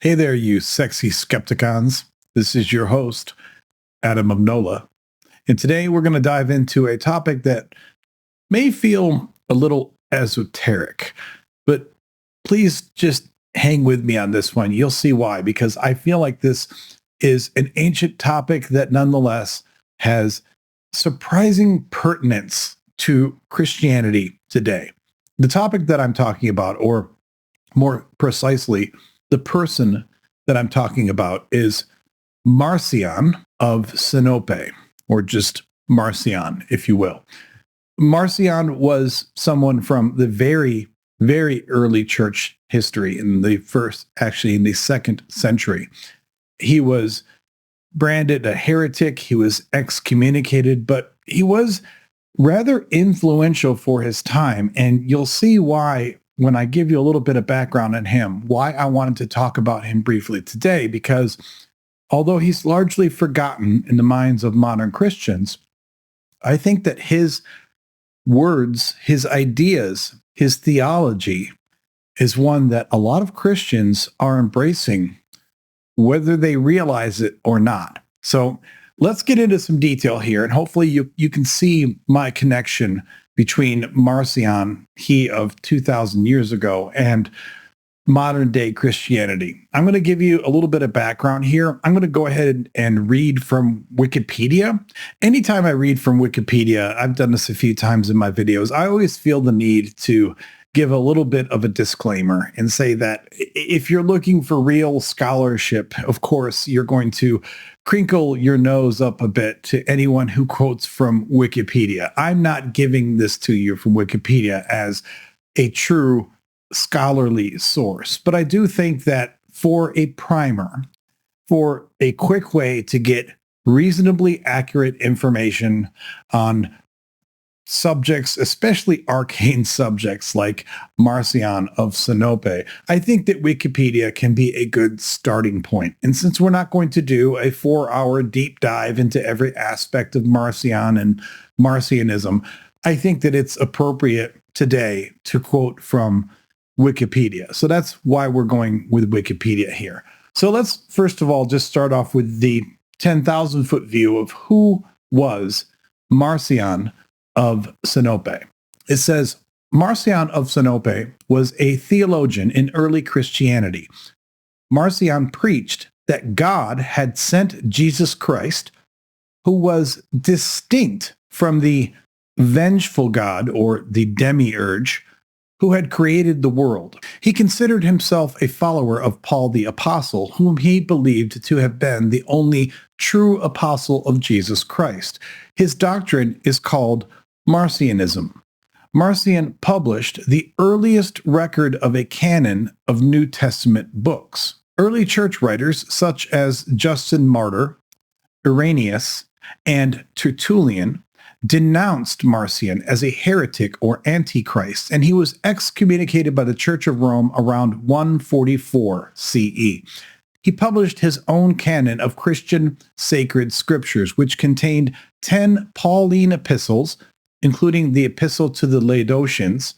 Hey there, you sexy skepticons. This is your host, Adam of Nola. And today we're going to dive into a topic that may feel a little esoteric, but please just hang with me on this one. You'll see why, because I feel like this is an ancient topic that nonetheless has surprising pertinence to Christianity today. The topic that I'm talking about, or more precisely, the person that I'm talking about is Marcion of Sinope, or just Marcion, if you will. Marcion was someone from the very, very early church history in the second century. He was branded a heretic, he was excommunicated, but he was rather influential for his time. And you'll see why when I give you a little bit of background on him, why I wanted to talk about him briefly today, because although he's largely forgotten in the minds of modern Christians, I think that his words, his ideas, his theology is one that a lot of Christians are embracing, whether they realize it or not. So let's get into some detail here, and hopefully you can see my connection between Marcion, he of 2,000 years ago, and modern day Christianity. I'm going to give you a little bit of background here. I'm going to go ahead and read from Wikipedia. Anytime I read from Wikipedia, I've done this a few times in my videos, I always feel the need to give a little bit of a disclaimer and say that if you're looking for real scholarship, of course, you're going to crinkle your nose up a bit to anyone who quotes from Wikipedia. I'm not giving this to you from Wikipedia as a true scholarly source, but I do think that for a primer, for a quick way to get reasonably accurate information on subjects, especially arcane subjects like Marcion of Sinope, I think that Wikipedia can be a good starting point. And since we're not going to do a 4-hour deep dive into every aspect of Marcion and Marcionism, I think that it's appropriate today to quote from Wikipedia. So that's why we're going with Wikipedia here. So let's first of all just start off with the 10,000 foot view of who was Marcion of Sinope. It says, Marcion of Sinope was a theologian in early Christianity. Marcion preached that God had sent Jesus Christ, who was distinct from the vengeful God, or the demiurge, who had created the world. He considered himself a follower of Paul the Apostle, whom he believed to have been the only true apostle of Jesus Christ. His doctrine is called Marcionism. Marcion published the earliest record of a canon of New Testament books. Early church writers such as Justin Martyr, Irenaeus, and Tertullian denounced Marcion as a heretic or antichrist, and he was excommunicated by the Church of Rome around 144 CE. He published his own canon of Christian sacred scriptures, which contained 10 Pauline epistles, including the epistle to the Laodiceans,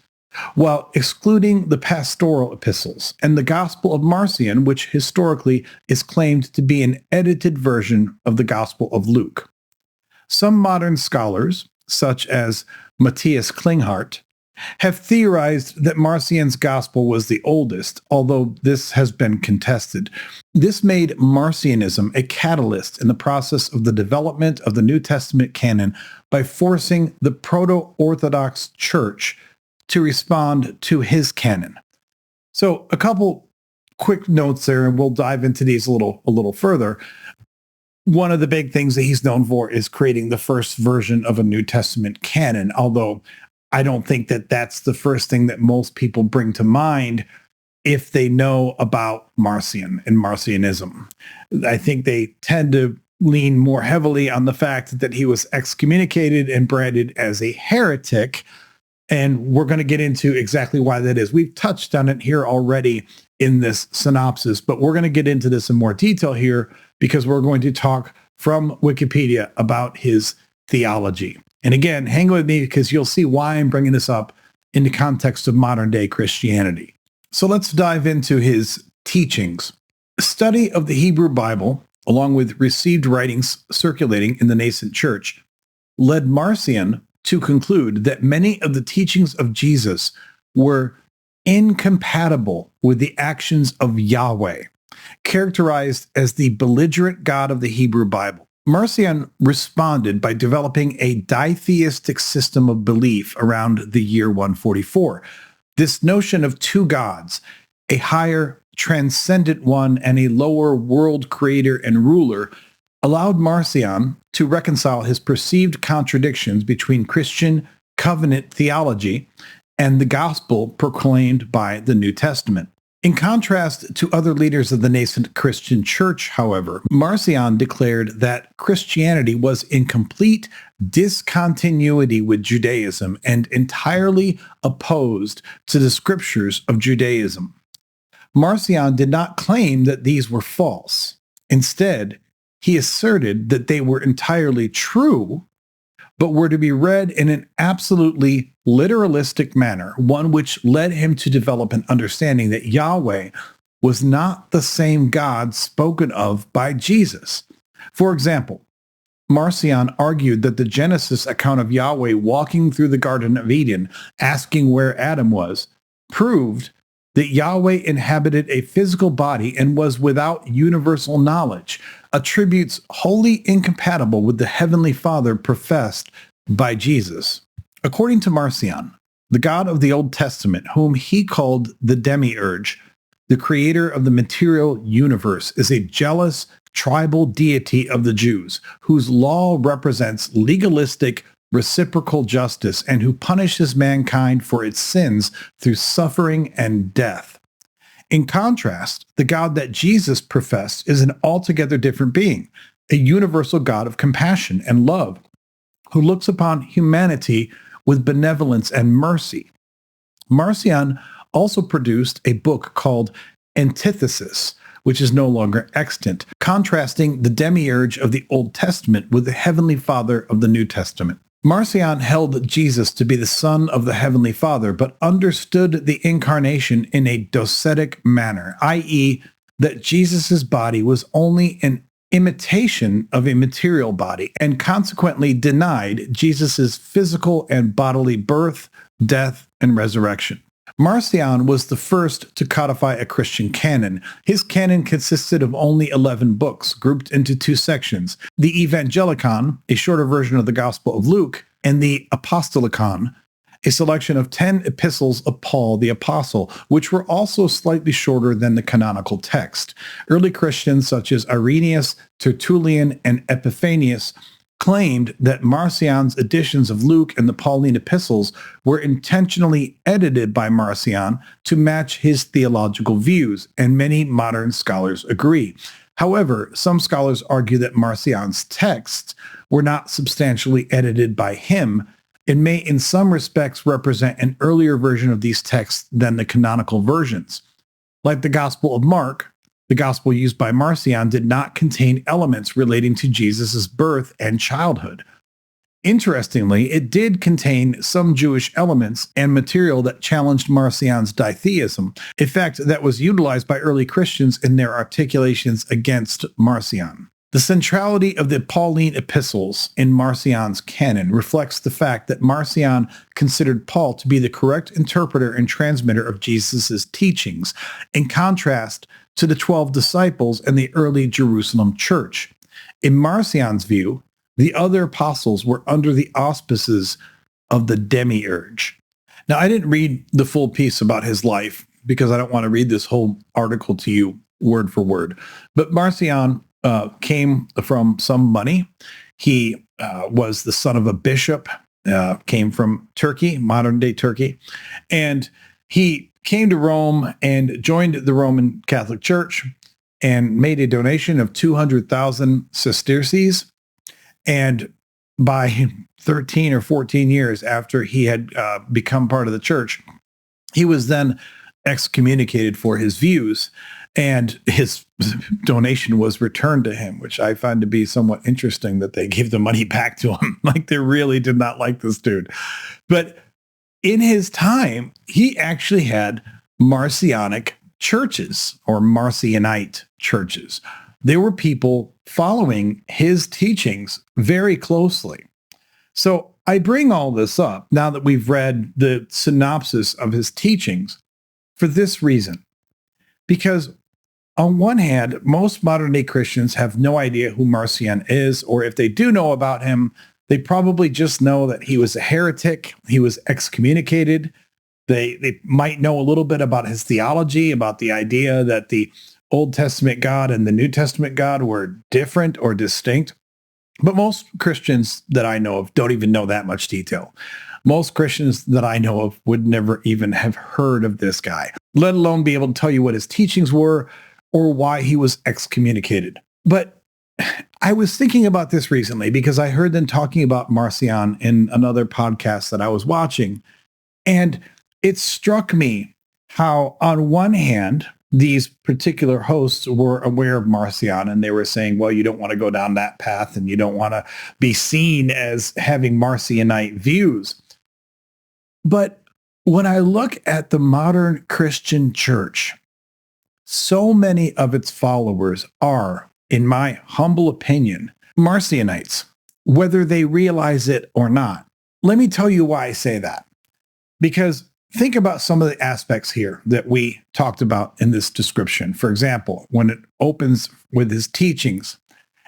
while excluding the pastoral epistles, and the Gospel of Marcion, which historically is claimed to be an edited version of the Gospel of Luke. Some modern scholars, such as Matthias Klinghardt, have theorized that Marcion's gospel was the oldest, although this has been contested. This made Marcionism a catalyst in the process of the development of the New Testament canon by forcing the proto-Orthodox Church to respond to his canon. So a couple quick notes there, and we'll dive into these a little further. One of the big things that he's known for is creating the first version of a New Testament canon, although I don't think that that's the first thing that most people bring to mind if they know about Marcion and Marcionism. I think they tend to lean more heavily on the fact that he was excommunicated and branded as a heretic, and we're going to get into exactly why that is. We've touched on it here already in this synopsis, but we're going to get into this in more detail here because we're going to talk from Wikipedia about his theology. And again, hang with me because you'll see why I'm bringing this up in the context of modern day Christianity. So let's dive into his teachings. Study of the Hebrew Bible, along with received writings circulating in the nascent church, led Marcion to conclude that many of the teachings of Jesus were incompatible with the actions of Yahweh, characterized as the belligerent God of the Hebrew Bible. Marcion responded by developing a ditheistic system of belief around the year 144. This notion of two gods, a higher transcendent one and a lower world creator and ruler, allowed Marcion to reconcile his perceived contradictions between Christian covenant theology and the gospel proclaimed by the New Testament. In contrast to other leaders of the nascent Christian church, however, Marcion declared that Christianity was in complete discontinuity with Judaism and entirely opposed to the scriptures of Judaism. Marcion did not claim that these were false. Instead, he asserted that they were entirely true, but were to be read in an absolutely literalistic manner, one which led him to develop an understanding that Yahweh was not the same God spoken of by Jesus. For example, Marcion argued that the Genesis account of Yahweh walking through the Garden of Eden, asking where Adam was, proved that Yahweh inhabited a physical body and was without universal knowledge, attributes wholly incompatible with the Heavenly Father professed by Jesus. According to Marcion, the God of the Old Testament, whom he called the demiurge, the creator of the material universe, is a jealous tribal deity of the Jews, whose law represents legalistic reciprocal justice and who punishes mankind for its sins through suffering and death. In contrast, the God that Jesus professed is an altogether different being, a universal God of compassion and love, who looks upon humanity with benevolence and mercy. Marcion also produced a book called Antithesis, which is no longer extant, contrasting the demiurge of the Old Testament with the Heavenly Father of the New Testament. Marcion held Jesus to be the Son of the Heavenly Father, but understood the incarnation in a docetic manner, i.e., that Jesus' body was only an imitation of a material body, and consequently denied Jesus' physical and bodily birth, death, and resurrection. Marcion was the first to codify a Christian canon. His canon consisted of only 11 books, grouped into two sections: the Evangelicon, a shorter version of the Gospel of Luke, and the Apostolicon, a selection of 10 epistles of Paul the Apostle, which were also slightly shorter than the canonical text. Early Christians such as Irenaeus, Tertullian, and Epiphanius claimed that Marcion's editions of Luke and the Pauline epistles were intentionally edited by Marcion to match his theological views, and many modern scholars agree. However, some scholars argue that Marcion's texts were not substantially edited by him and may in some respects represent an earlier version of these texts than the canonical versions. Like the Gospel of Mark, the gospel used by Marcion did not contain elements relating to Jesus' birth and childhood. Interestingly, it did contain some Jewish elements and material that challenged Marcion's ditheism, a fact that was utilized by early Christians in their articulations against Marcion. The centrality of the Pauline epistles in Marcion's canon reflects the fact that Marcion considered Paul to be the correct interpreter and transmitter of Jesus' teachings, in contrast to the 12 disciples and the early Jerusalem church. In Marcion's view, the other apostles were under the auspices of the demiurge. Now, I didn't read the full piece about his life because I don't want to read this whole article to you word for word. But Marcion came from some money. He was the son of a bishop, came from Turkey, modern-day Turkey, and he came to Rome and joined the Roman Catholic Church and made a donation of 200,000 sesterces. And by 13 or 14 years after he had become part of the church, he was then excommunicated for his views, and his donation was returned to him, which I find to be somewhat interesting that they gave the money back to him. Like, they really did not like this dude. But in his time, he actually had Marcionic churches or Marcionite churches. There were people following his teachings very closely. So I bring all this up now that we've read the synopsis of his teachings for this reason. Because on one hand, most modern day Christians have no idea who Marcion is, or if they do know about him, they probably just know that he was a heretic, he was excommunicated. They might know a little bit about his theology, about the idea that the Old Testament God and the New Testament God were different or distinct. But most Christians that I know of don't even know that much detail. Most Christians that I know of would never even have heard of this guy, let alone be able to tell you what his teachings were or why he was excommunicated. But I was thinking about this recently because I heard them talking about Marcion in another podcast that I was watching. And it struck me how, on one hand, these particular hosts were aware of Marcion and they were saying, well, you don't want to go down that path and you don't want to be seen as having Marcionite views. But when I look at the modern Christian church, so many of its followers are, in my humble opinion, Marcionites, whether they realize it or not. Let me tell you why I say that. Because think about some of the aspects here that we talked about in this description. For example, when it opens with his teachings,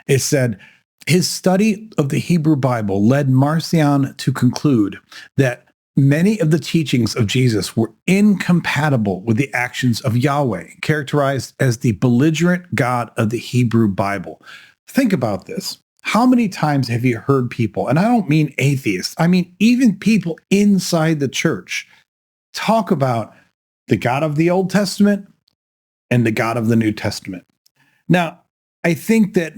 it said, his study of the Hebrew Bible led Marcion to conclude that many of the teachings of Jesus were incompatible with the actions of Yahweh, characterized as the belligerent God of the Hebrew Bible. Think about this. How many times have you heard people, and I don't mean atheists, I mean even people inside the church, talk about the God of the Old Testament and the God of the New Testament? Now, I think that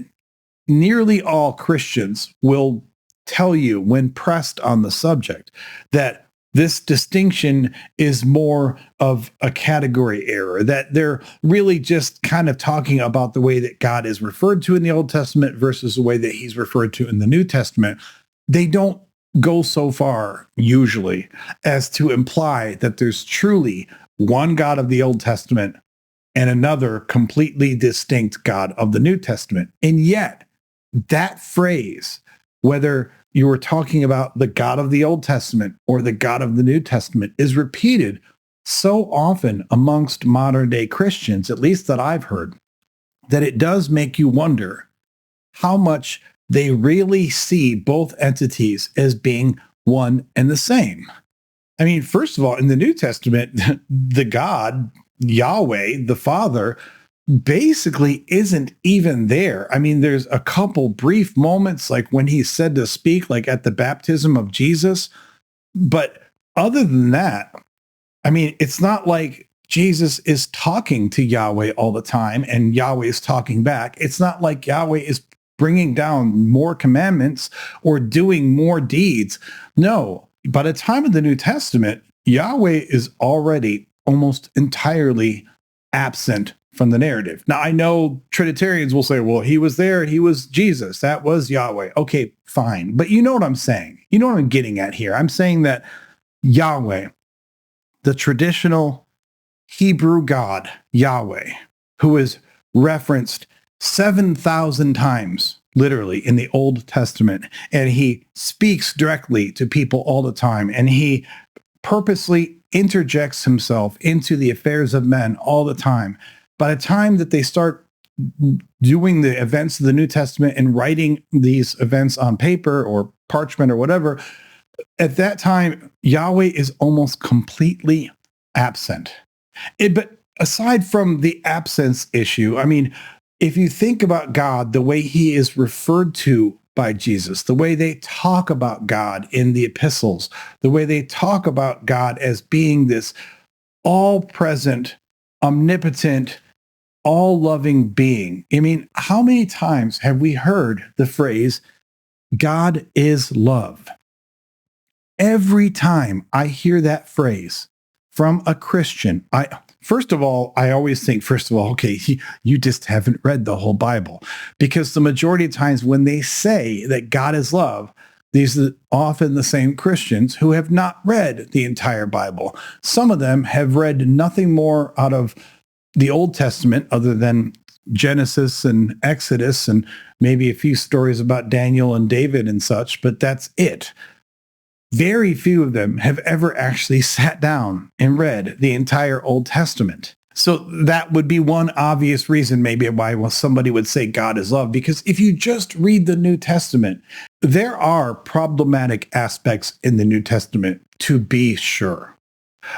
nearly all Christians will tell you when pressed on the subject that this distinction is more of a category error, that they're really just kind of talking about the way that God is referred to in the Old Testament versus the way that he's referred to in the New Testament. They don't go so far, usually, as to imply that there's truly one God of the Old Testament and another completely distinct God of the New Testament. And yet, that phrase, whether you were talking about the God of the Old Testament or the God of the New Testament, is repeated so often amongst modern day Christians, at least that I've heard, that it does make you wonder how much they really see both entities as being one and the same. I mean, first of all, in the New Testament, the God, Yahweh, the Father, basically isn't even there. I mean, there's a couple brief moments like when he's said to speak, like at the baptism of Jesus. But other than that, I mean, it's not like Jesus is talking to Yahweh all the time and Yahweh is talking back. It's not like Yahweh is bringing down more commandments or doing more deeds. No, by the time of the New Testament, Yahweh is already almost entirely absent from the narrative. Now, I know Trinitarians will say, well, he was there, he was Jesus, that was Yahweh. Okay, fine. But you know what I'm saying. You know what I'm getting at here. I'm saying that Yahweh, the traditional Hebrew God, Yahweh, who is referenced 7,000 times, literally, in the Old Testament, and he speaks directly to people all the time, and he purposely interjects himself into the affairs of men all the time. By the time that they start doing the events of the New Testament and writing these events on paper or parchment or whatever, at that time, Yahweh is almost completely absent. But aside from the absence issue, I mean, if you think about God, the way he is referred to by Jesus, the way they talk about God in the epistles, the way they talk about God as being this all-present, omnipotent, all-loving being. I mean, how many times have we heard the phrase, God is love? Every time I hear that phrase from a Christian, first of all, I always think, okay, you just haven't read the whole Bible. Because the majority of times when they say that God is love, these are often the same Christians who have not read the entire Bible. Some of them have read nothing more out of the Old Testament, other than Genesis and Exodus and maybe a few stories about Daniel and David and such, but that's it. Very few of them have ever actually sat down and read the entire Old Testament. So that would be one obvious reason maybe why somebody would say God is love, because if you just read the New Testament, there are problematic aspects in the New Testament, to be sure.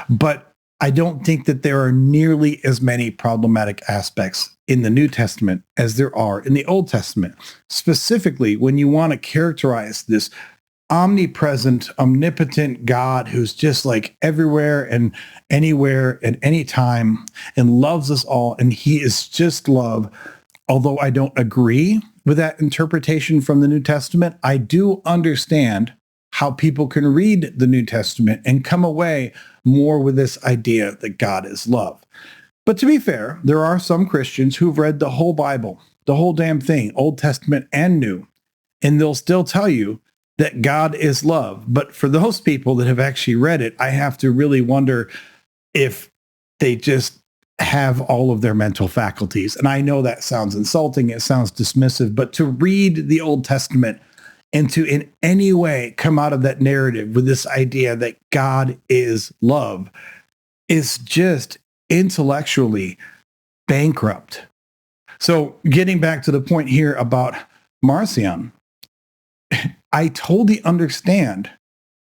But I don't think that there are nearly as many problematic aspects in the New Testament as there are in the Old Testament. Specifically, when you want to characterize this omnipresent, omnipotent God who's just like everywhere and anywhere at any time and loves us all, and he is just love. Although I don't agree with that interpretation from the New Testament, I do understand how people can read the New Testament and come away more with this idea that God is love. But to be fair, there are some Christians who've read the whole Bible, the whole damn thing, Old Testament and New, and they'll still tell you that God is love. But for those people that have actually read it, I have to really wonder if they just have all of their mental faculties. And I know that sounds insulting, it sounds dismissive, but to read the Old Testament and to in any way come out of that narrative with this idea that God is love is just intellectually bankrupt. So getting back to the point here about Marcion, I totally understand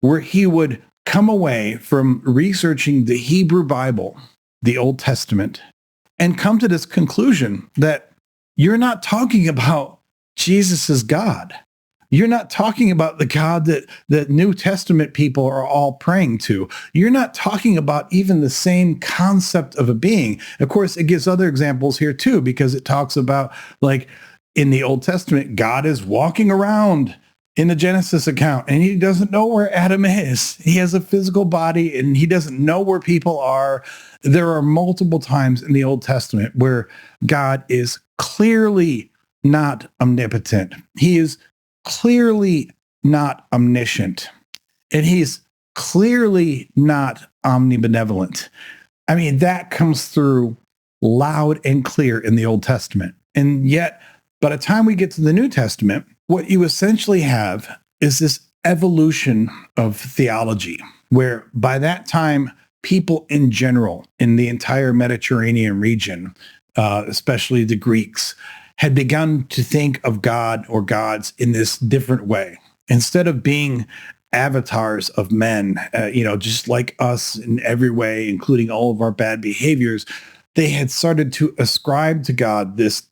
where he would come away from researching the Hebrew Bible, the Old Testament, and come to this conclusion that you're not talking about Jesus as God. You're not talking about the God that New Testament people are all praying to. You're not talking about even the same concept of a being. Of course, it gives other examples here too, because it talks about, like, in the Old Testament, God is walking around in the Genesis account, and he doesn't know where Adam is. He has a physical body, and he doesn't know where people are. There are multiple times in the Old Testament where God is clearly not omnipotent. He is clearly not omniscient, and he's clearly not omnibenevolent. I mean, that comes through loud and clear in the Old Testament. And yet, by the time we get to the New Testament, what you essentially have is this evolution of theology, where by that time, people in general in the entire Mediterranean region, especially the Greeks, had begun to think of God or gods in this different way. Instead of being avatars of men, just like us in every way, including all of our bad behaviors, they had started to ascribe to God this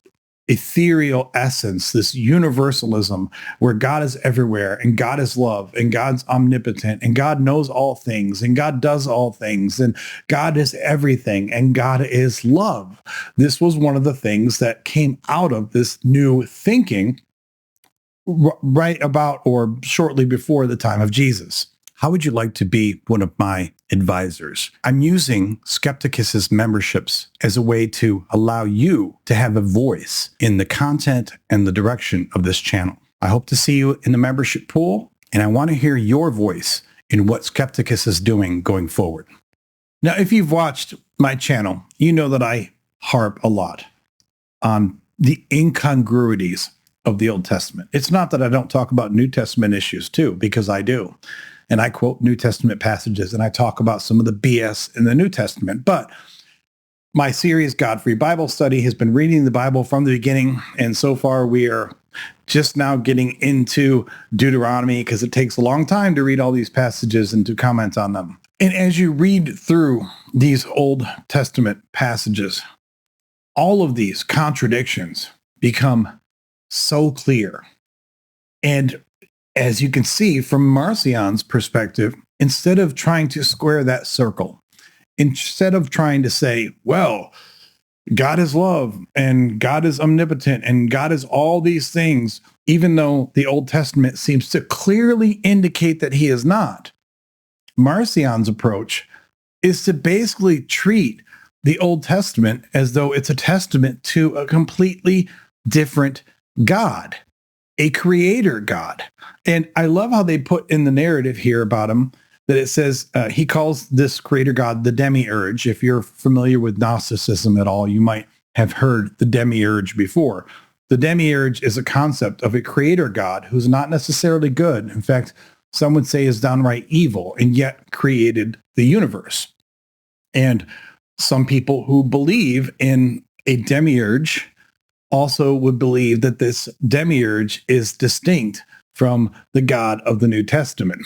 ethereal essence, this universalism where God is everywhere and God is love and God's omnipotent and God knows all things and God does all things and God is everything and God is love. This was one of the things that came out of this new thinking right about or shortly before the time of Jesus. How would you like to be one of my advisors? I'm using Skepticus's memberships as a way to allow you to have a voice in the content and the direction of this channel. I hope to see you in the membership pool, and I want to hear your voice in what Skepticus is doing going forward. Now, if you've watched my channel, you know that I harp a lot on the incongruities of the Old Testament. It's not that I don't talk about New Testament issues too, because I do. And I quote New Testament passages and I talk about some of the BS in the New Testament. But my series, God-Free Bible Study, has been reading the Bible from the beginning. And so far, we are just now getting into Deuteronomy because it takes a long time to read all these passages and to comment on them. And as you read through these Old Testament passages, all of these contradictions become so clear. And as you can see from Marcion's perspective, instead of trying to square that circle, instead of trying to say, well, God is love and God is omnipotent and God is all these things, even though the Old Testament seems to clearly indicate that he is not, Marcion's approach is to basically treat the Old Testament as though it's a testament to a completely different God, a creator God. And I love how they put in the narrative here about him that it says he calls this creator God the demiurge. If you're familiar with Gnosticism at all, you might have heard the demiurge before. The demiurge is a concept of a creator God who's not necessarily good. In fact, some would say is downright evil, and yet created the universe. And some people who believe in a demiurge also would believe that this demiurge is distinct from the God of the New Testament.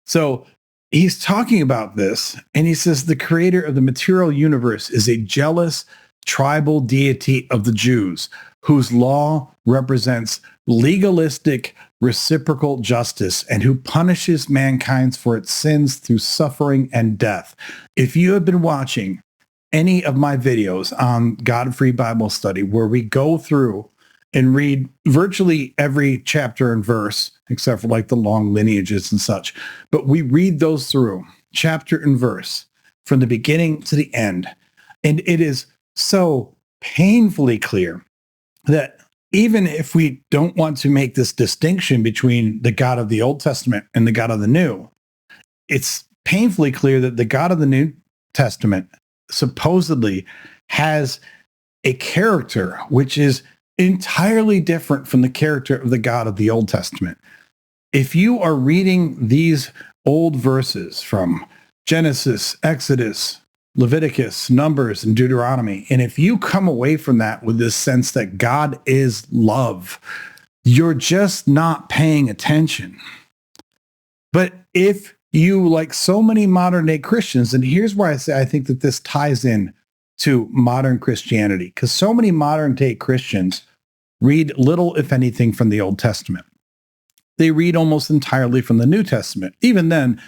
So he's talking about this, and he says the creator of the material universe is a jealous tribal deity of the Jews, whose law represents legalistic reciprocal justice and who punishes mankind for its sins through suffering and death. If you have been watching any of my videos on God-Free Bible Study, where we go through and read virtually every chapter and verse, except for like the long lineages and such, but we read those through chapter and verse from the beginning to the end. And it is so painfully clear that even if we don't want to make this distinction between the God of the Old Testament and the God of the New, it's painfully clear that the God of the New Testament supposedly has a character which is entirely different from the character of the God of the Old Testament. If you are reading these old verses from Genesis, Exodus, Leviticus, Numbers, and Deuteronomy, and if you come away from that with this sense that God is love, you're just not paying attention. But if you, like so many modern day Christians, and here's why I say I think that this ties in to modern Christianity, because so many modern day Christians read little, if anything, from the Old Testament. They read almost entirely from the New Testament. Even then,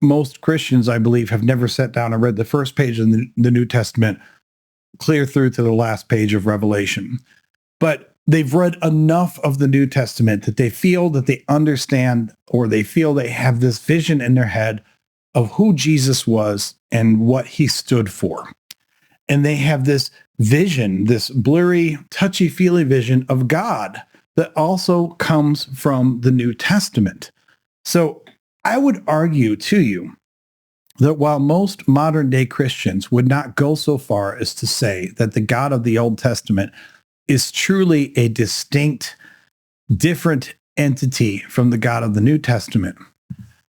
most Christians, I believe, have never sat down and read the first page of the New Testament clear through to the last page of Revelation. But they've read enough of the New Testament that they feel that they understand, or they feel they have this vision in their head of who Jesus was and what he stood for. And they have this vision, this blurry, touchy-feely vision of God that also comes from the New Testament. So I would argue to you that while most modern day Christians would not go so far as to say that the God of the Old Testament is truly a distinct, different entity from the God of the New Testament,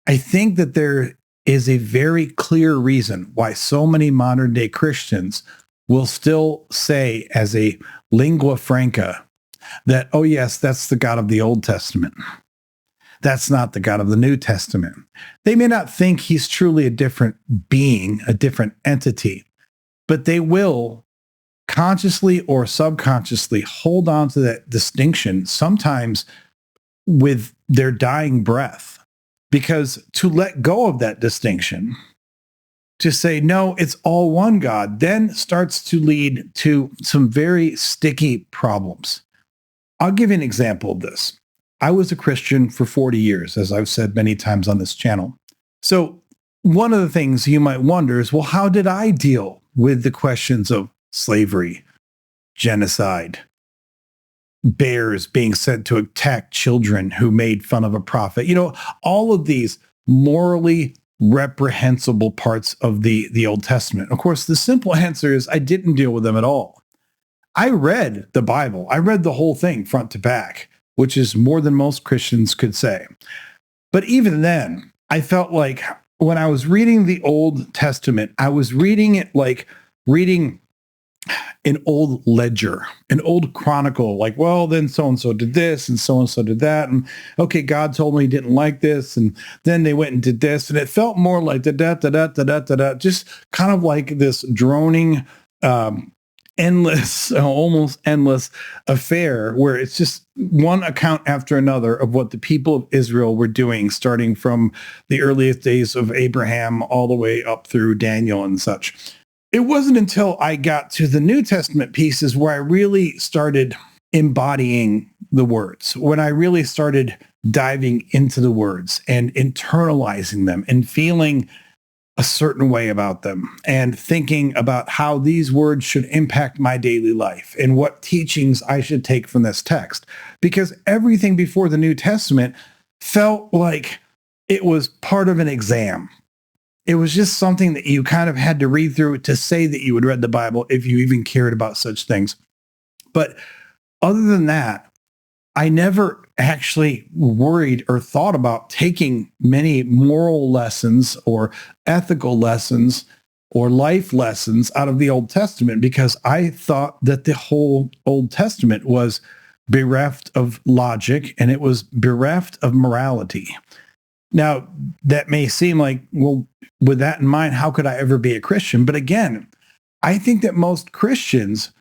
I think that there is a very clear reason why so many modern day Christians will still say as a lingua franca that, oh yes, that's the God of the Old Testament. That's not the God of the New Testament. They may not think he's truly a different being, a different entity, but they will consciously or subconsciously hold on to that distinction, sometimes with their dying breath. Because to let go of that distinction, to say, no, it's all one God, then starts to lead to some very sticky problems. I'll give you an example of this. I was a Christian for 40 years, as I've said many times on this channel. So one of the things you might wonder is, well, how did I deal with the questions of slavery, genocide, bears being sent to attack children who made fun of a prophet? You know, all of these morally reprehensible parts of the Old Testament. Of course, the simple answer is I didn't deal with them at all. I read the Bible. I read the whole thing front to back, which is more than most Christians could say. But even then, I felt like when I was reading the Old Testament, I was reading it like reading an old ledger, an old chronicle, like, well, then so-and-so did this and so-and-so did that. And okay, God told me he didn't like this. And then they went and did this. And it felt more like da-da-da-da-da-da-da, just kind of like this droning, endless, almost endless affair where it's just one account after another of what the people of Israel were doing, starting from the earliest days of Abraham all the way up through Daniel and such. It wasn't until I got to the New Testament pieces where I really started embodying the words, when I really started diving into the words and internalizing them and feeling a certain way about them and thinking about how these words should impact my daily life and what teachings I should take from this text. Because everything before the New Testament felt like it was part of an exam. It was just something that you kind of had to read through to say that you had read the Bible, if you even cared about such things. But other than that, I never actually worried or thought about taking many moral lessons or ethical lessons or life lessons out of the Old Testament, because I thought that the whole Old Testament was bereft of logic and it was bereft of morality. Now, that may seem like, well, with that in mind, how could I ever be a Christian? But again, I think that most Christians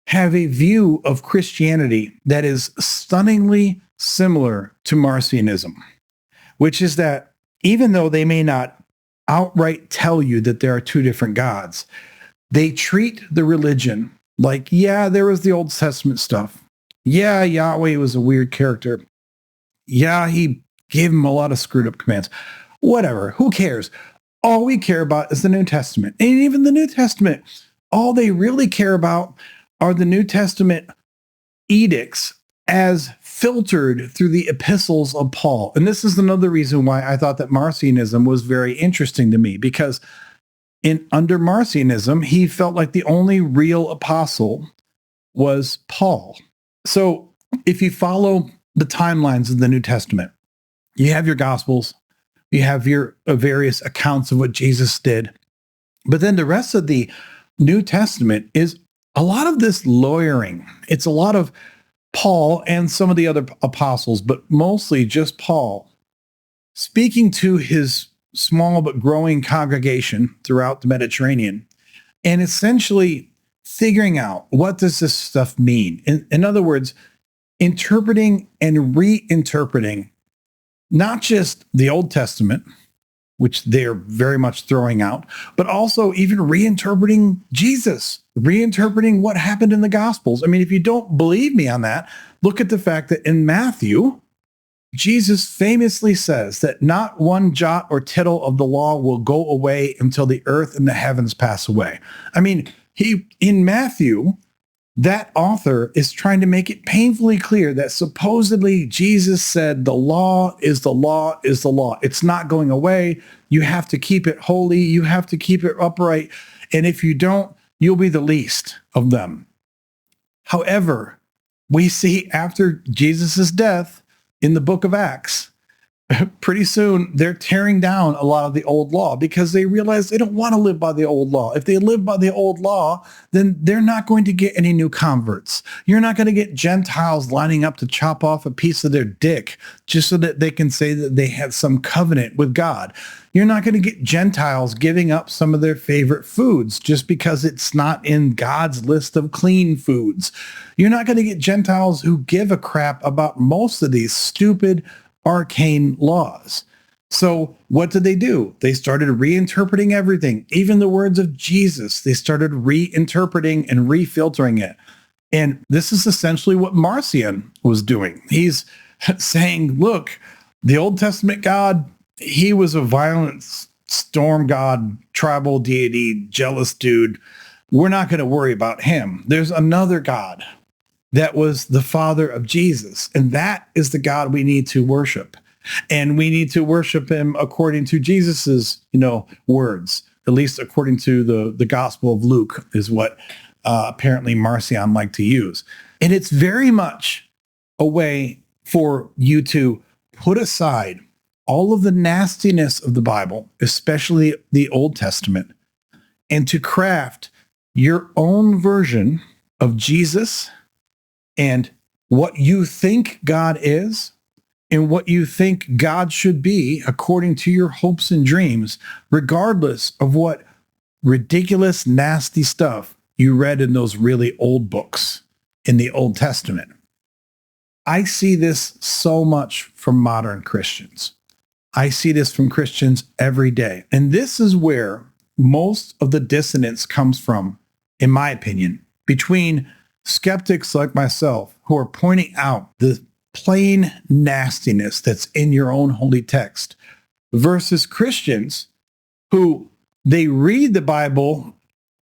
have a view of Christianity that is stunningly similar to Marcionism, which is that even though they may not outright tell you that there are two different gods, they treat the religion like, yeah, there was the Old Testament stuff. Yeah, Yahweh was a weird character. Yeah, he gave him a lot of screwed up commands. Whatever, who cares? All we care about is the New Testament. And even the New Testament, all they really care about are the New Testament edicts as filtered through the epistles of Paul. And this is another reason why I thought that Marcionism was very interesting to me, because under Marcionism, he felt like the only real apostle was Paul. So if you follow the timelines of the New Testament, you have your Gospels, you have your various accounts of what Jesus did, but then the rest of the New Testament is a lot of this lawyering. It's a lot of Paul and some of the other apostles, but mostly just Paul, speaking to his small but growing congregation throughout the Mediterranean and essentially figuring out, what does this stuff mean? In other words, interpreting and reinterpreting not just the Old Testament, which they're very much throwing out, but also even reinterpreting Jesus, reinterpreting what happened in the Gospels. I mean, if you don't believe me on that, look at the fact that in Matthew, Jesus famously says that not one jot or tittle of the law will go away until the earth and the heavens pass away. I mean, in Matthew, that author is trying to make it painfully clear that supposedly Jesus said the law is the law is the law. It's not going away. You have to keep it holy. You have to keep it upright. And if you don't, you'll be the least of them. However, we see after Jesus' death in the book of Acts, pretty soon they're tearing down a lot of the old law because they realize they don't want to live by the old law. If they live by the old law, then they're not going to get any new converts. You're not going to get Gentiles lining up to chop off a piece of their dick just so that they can say that they had some covenant with God. You're not going to get Gentiles giving up some of their favorite foods just because it's not in God's list of clean foods. You're not going to get Gentiles who give a crap about most of these stupid arcane laws. So what did they do? They started reinterpreting everything, even the words of Jesus. They started reinterpreting and refiltering it. And this is essentially what Marcion was doing. He's saying, look, the Old Testament God, he was a violent storm god, tribal deity, jealous dude. We're not going to worry about him. There's another God that was the father of Jesus. And that is the God we need to worship. And we need to worship him according to Jesus's, words, at least according to the Gospel of Luke is what apparently Marcion liked to use. And it's very much a way for you to put aside all of the nastiness of the Bible, especially the Old Testament, and to craft your own version of Jesus and what you think God is and what you think God should be according to your hopes and dreams, regardless of what ridiculous, nasty stuff you read in those really old books in the Old Testament. I see this so much from modern Christians. I see this from Christians every day. And this is where most of the dissonance comes from, in my opinion, between skeptics like myself who are pointing out the plain nastiness that's in your own holy text versus Christians who they read the Bible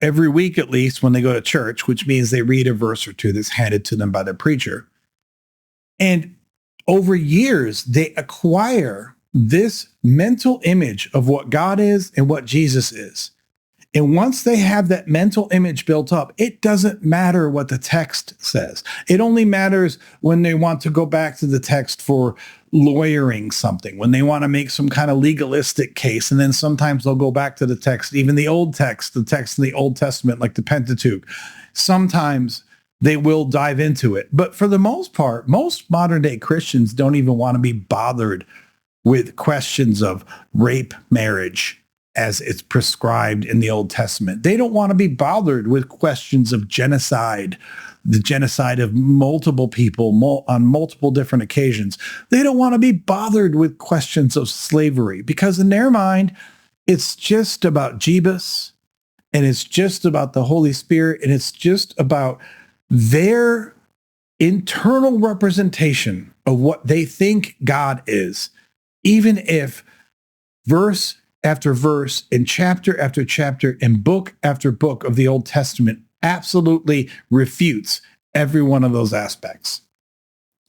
every week at least when they go to church, which means they read a verse or two that's handed to them by the preacher. And over years, they acquire this mental image of what God is and what Jesus is. And once they have that mental image built up, it doesn't matter what the text says. It only matters when they want to go back to the text for lawyering something, when they want to make some kind of legalistic case. And then sometimes they'll go back to the text, even the old text, the text in the Old Testament, like the Pentateuch. Sometimes they will dive into it. But for the most part, most modern day Christians don't even want to be bothered with questions of rape, marriage, as it's prescribed in the Old Testament. They don't want to be bothered with questions of genocide, the genocide of multiple people on multiple different occasions. They don't want to be bothered with questions of slavery because in their mind, it's just about Jebus and it's just about the Holy Spirit and it's just about their internal representation of what they think God is, even if verse after verse and chapter after chapter and book after book of the Old Testament absolutely refutes every one of those aspects.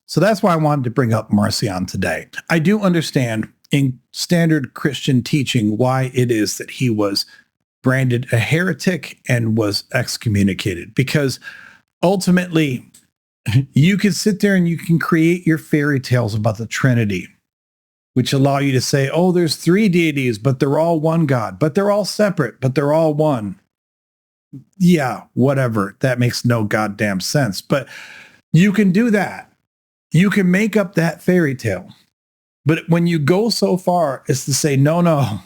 So that's why I wanted to bring up Marcion today. I do understand in standard Christian teaching why it is that he was branded a heretic and was excommunicated, because ultimately you can sit there and you can create your fairy tales about the Trinity, which allow you to say, oh, there's three deities, but they're all one God, but they're all separate, but they're all one. Yeah, whatever. That makes no goddamn sense. But you can do that. You can make up that fairy tale. But when you go so far as to say, no,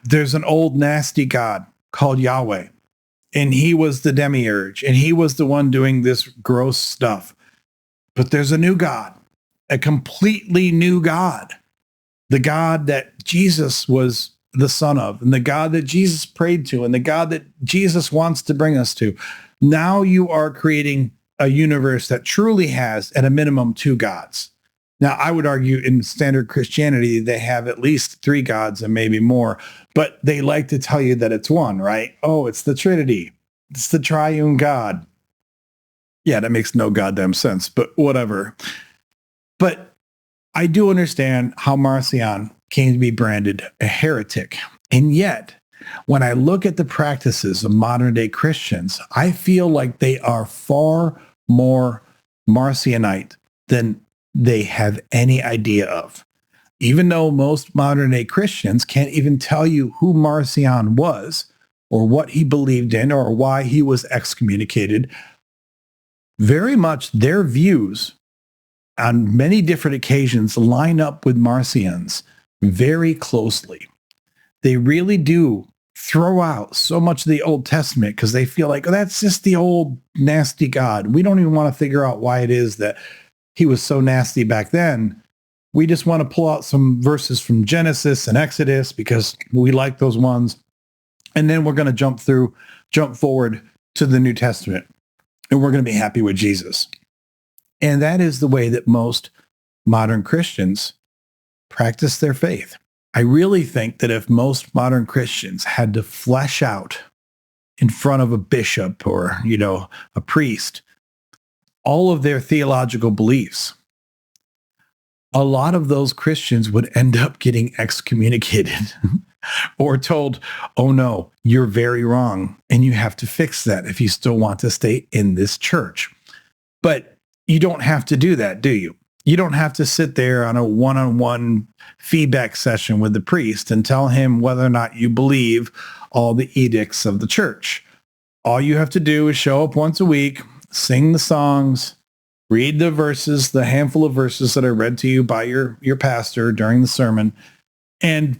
there's an old nasty God called Yahweh, and he was the demiurge, and he was the one doing this gross stuff. But there's a new God, a completely new God. The God that Jesus was the son of, and the God that Jesus prayed to, and the God that Jesus wants to bring us to. Now you are creating a universe that truly has, at a minimum, two gods. Now, I would argue in standard Christianity, they have at least three gods and maybe more, but they like to tell you that it's one, right? Oh, it's the Trinity. It's the triune God. Yeah, that makes no goddamn sense, but whatever. But I do understand how Marcion came to be branded a heretic. And yet, when I look at the practices of modern day Christians, I feel like they are far more Marcionite than they have any idea of. Even though most modern day Christians can't even tell you who Marcion was or what he believed in or why he was excommunicated, very much their views on many different occasions line up with Marcion's very closely. They really do throw out so much of the Old Testament because they feel like, oh, that's just the old nasty God. We don't even want to figure out why it is that he was so nasty back then. We just want to pull out some verses from Genesis and Exodus because we like those ones. And then we're going to jump forward to the New Testament, and we're going to be happy with Jesus. And that is the way that most modern Christians practice their faith. I really think that if most modern Christians had to flesh out in front of a bishop or, a priest, all of their theological beliefs, a lot of those Christians would end up getting excommunicated or told, oh no, you're very wrong, and you have to fix that if you still want to stay in this church. But you don't have to do that, do you? You don't have to sit there on a one-on-one feedback session with the priest and tell him whether or not you believe all the edicts of the church. All you have to do is show up once a week, sing the songs, read the verses, the handful of verses that are read to you by your pastor during the sermon, and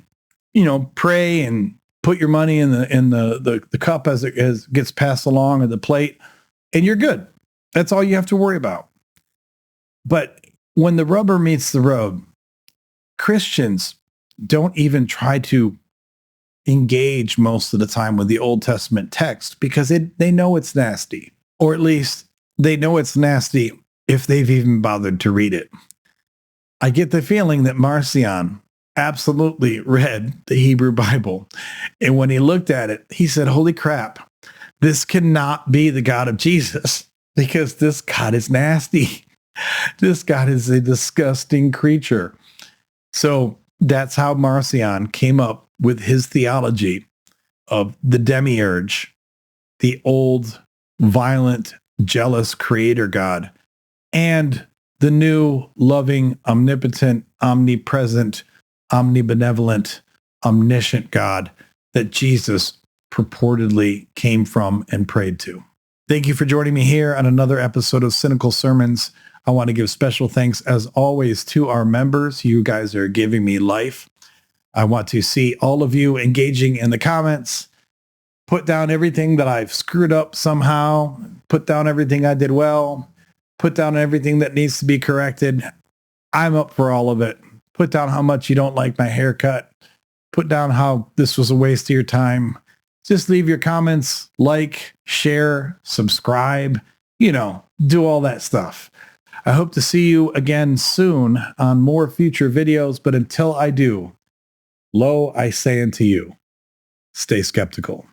pray and put your money in the cup as it gets passed along or the plate, and you're good. That's all you have to worry about. But when the rubber meets the road, Christians don't even try to engage most of the time with the Old Testament text because they know it's nasty, or at least they know it's nasty if they've even bothered to read it. I get the feeling that Marcion absolutely read the Hebrew Bible, and when he looked at it, he said, holy crap, this cannot be the God of Jesus because this God is nasty. This God is a disgusting creature. So That's how Marcion came up with his theology of the demiurge, the old, violent, jealous creator God, and the new, loving, omnipotent, omnipresent, omnibenevolent, omniscient God that Jesus purportedly came from and prayed to. Thank you for joining me here on another episode of Cynical Sermons. I want to give special thanks, as always, to our members. You guys are giving me life. I want to see all of you engaging in the comments. Put down everything that I've screwed up somehow. Put down everything I did well. Put down everything that needs to be corrected. I'm up for all of it. Put down how much you don't like my haircut. Put down how this was a waste of your time. Just leave your comments, like, share, subscribe, do all that stuff. I hope to see you again soon on more future videos, but until I do, lo, I say unto you, stay skeptical.